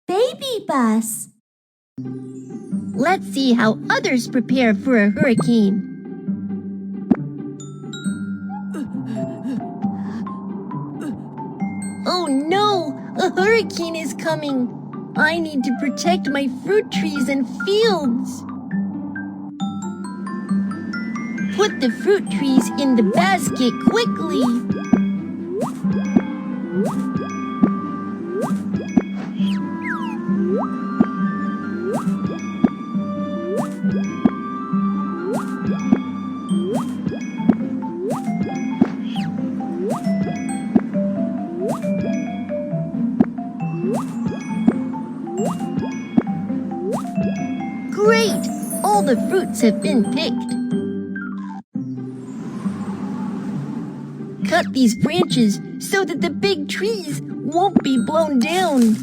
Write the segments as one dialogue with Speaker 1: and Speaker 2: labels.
Speaker 1: BabyBus. Let's see how others prepare for a hurricane. Oh no! A hurricane is coming! I need to protect my fruit trees and fields. Put the fruit trees in the basket quickly. Great! All the fruits have been picked. Cut these branches so that the big trees won't be blown down.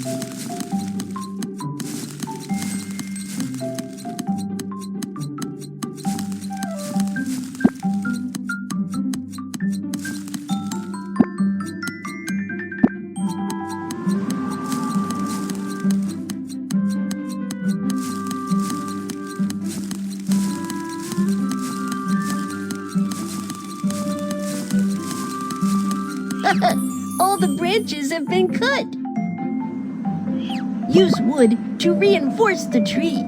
Speaker 1: All the branches have been cut. Use wood to reinforce the tree.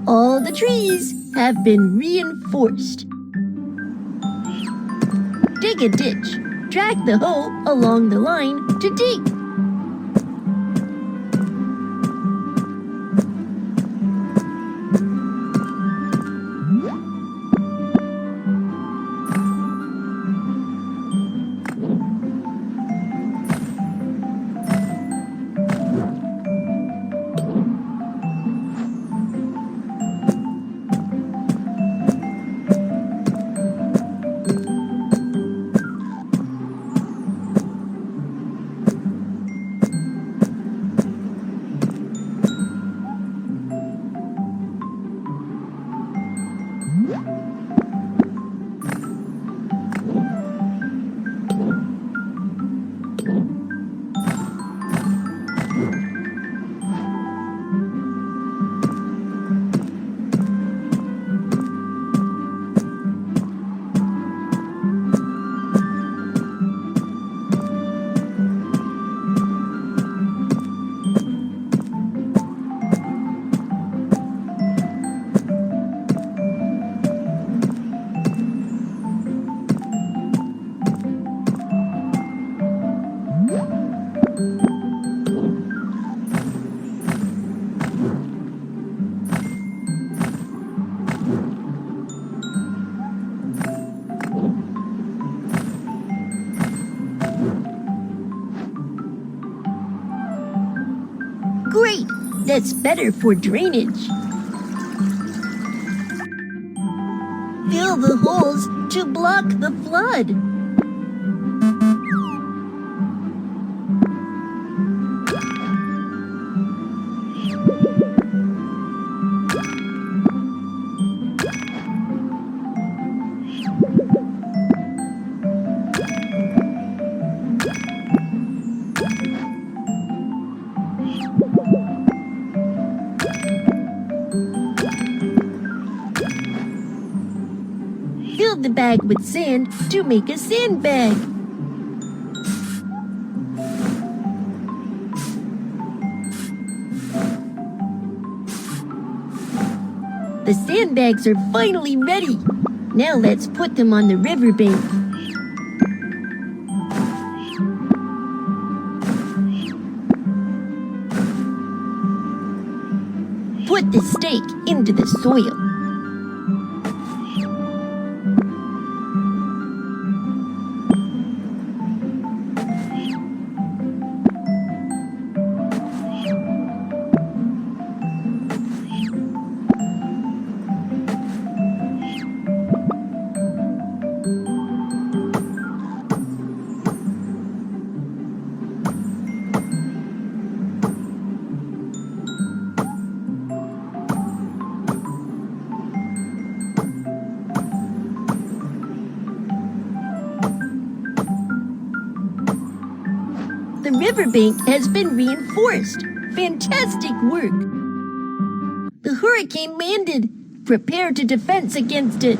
Speaker 1: All the trees have been reinforced. Dig a ditch. Drag the hoe along the line to dig. Great! That's better for drainage. Fill the holes to block the flood. Fill the bag with sand to make a sandbag. The sandbags are finally ready. Now let's put them on the riverbank. Put the stake into the soil. riverbank has been reinforced. Fantastic work. The hurricane landed. Prepare to defense against it.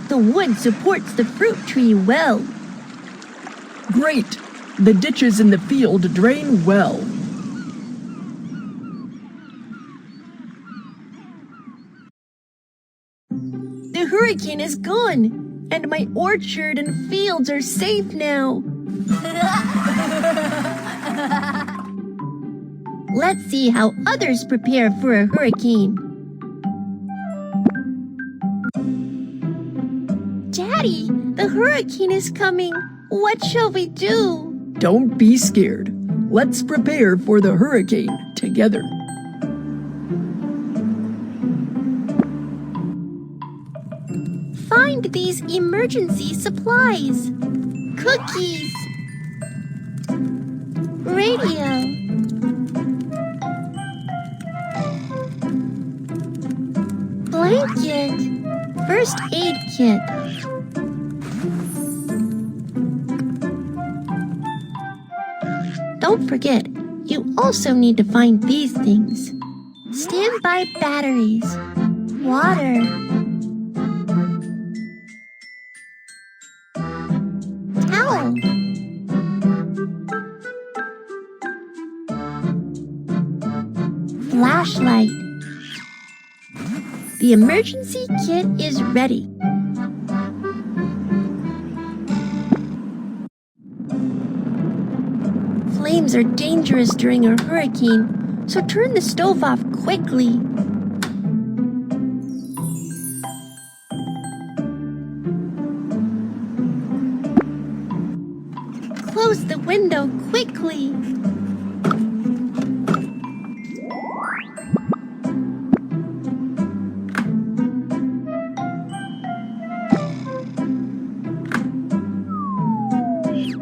Speaker 1: The wood supports the fruit tree well.
Speaker 2: Great! The ditches in the field drain well.
Speaker 1: The hurricane is gone, and my orchard and fields are safe now. Let's see how others prepare for a hurricane. Daddy, the hurricane is coming. What shall we do?
Speaker 2: Don't be scared. Let's prepare for the hurricane together.
Speaker 1: Find these emergency supplies. Cookies. Radio. Blanket. First aid kit. Don't forget, you also need to find these things. Standby batteries. Water. Towel. Flashlight. The emergency kit is ready. Flames are dangerous during a hurricane, so turn the stove off quickly. Close the window quickly.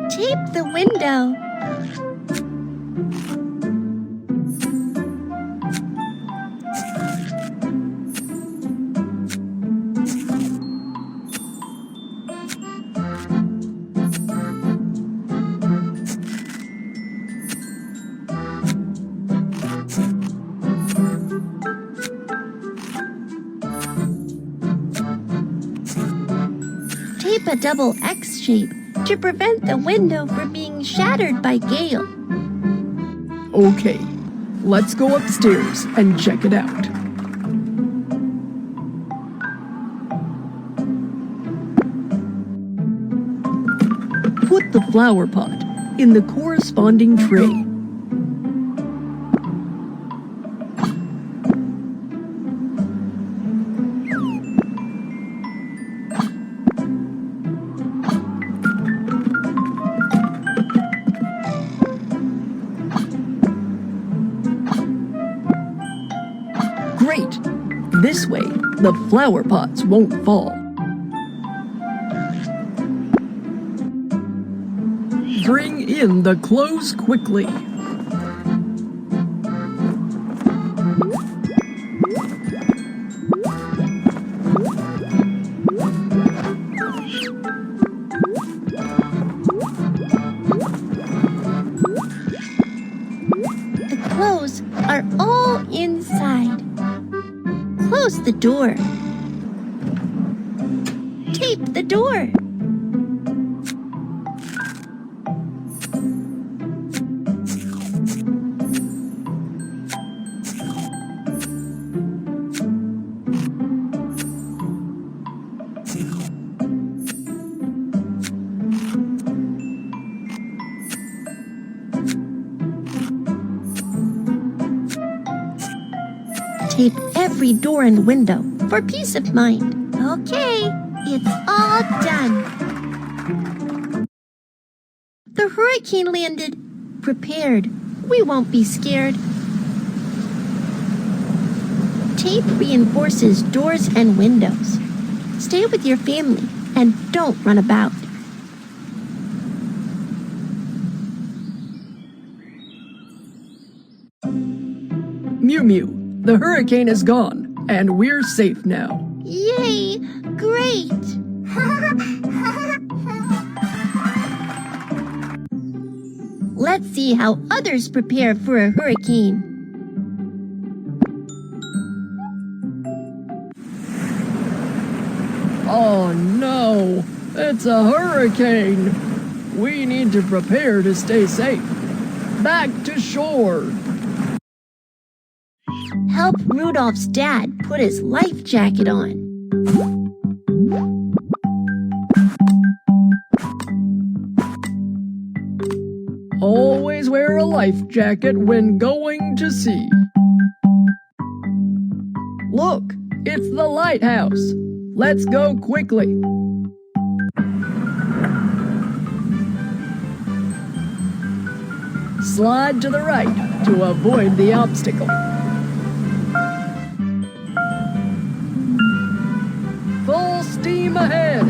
Speaker 1: Tape the window. Tape a double X shape to prevent the window from being shattered by gale.
Speaker 2: Okay, let's go upstairs and check it out. Put the flower pot in the corresponding tray. Great! This way, the flower pots won't fall. Bring in the clothes quickly.
Speaker 1: The clothes are all inside. Close the door. Tape the door. Tape every door and window for peace of mind. Okay, it's all done. The hurricane landed. Prepared. We won't be scared. Tape reinforces doors and windows. Stay with your family and don't run about.
Speaker 2: Mew Mew, the hurricane is gone, and we're safe now.
Speaker 1: Yay! Great! Let's see how others prepare for a hurricane.
Speaker 2: Oh no, it's a hurricane. We need to prepare to stay safe. Back to shore.
Speaker 1: Help Rudolph's dad put his life jacket on.
Speaker 2: Always wear a life jacket when going to sea. Look, it's the lighthouse. Let's go quickly. Slide to the right to avoid the obstacle. Full steam ahead.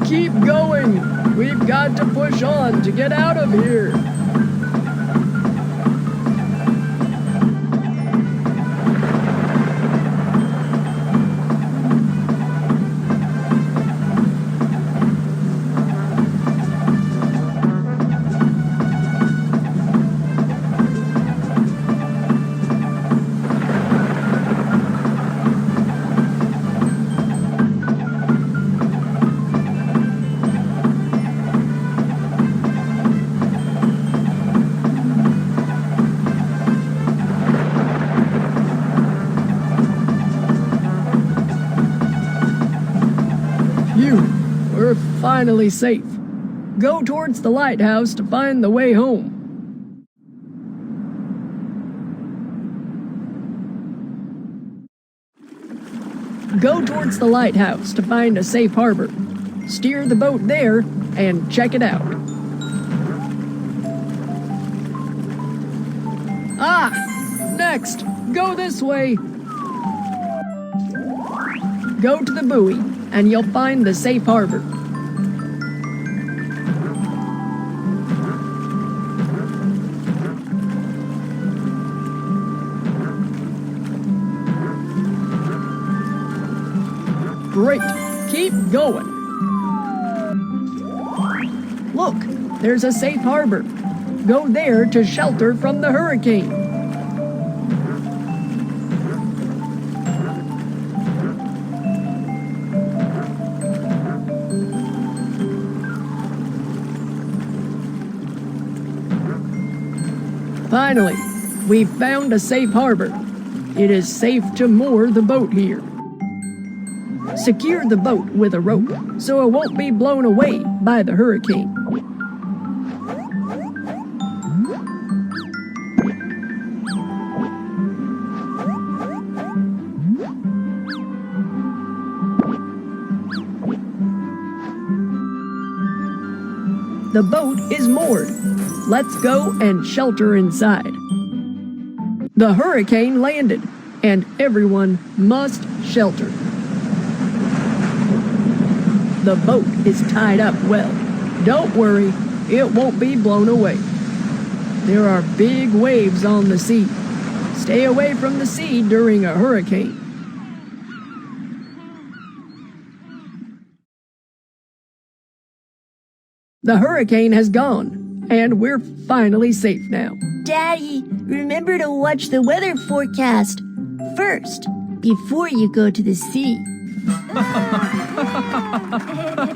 Speaker 2: Keep going. We've got to push on to get out of here. Phew, we're finally safe. Go towards the lighthouse to find the way home. Go towards the lighthouse to find a safe harbor. Steer the boat there and check it out. Ah! Next, go this way. Go to the buoy and you'll find the safe harbor. Great, keep going. Look, there's a safe harbor. Go there to shelter from the hurricane. Finally, we've found a safe harbor. It is safe to moor the boat here. Secure the boat with a rope so it won't be blown away by the hurricane. The boat is moored. Let's go and shelter inside. The hurricane landed, and everyone must shelter. The boat is tied up well. Don't worry, it won't be blown away. There are big waves on the sea. Stay away from the sea during a hurricane. The hurricane has gone, and we're finally safe now.
Speaker 1: Daddy, remember to watch the weather forecast first before you go to the sea.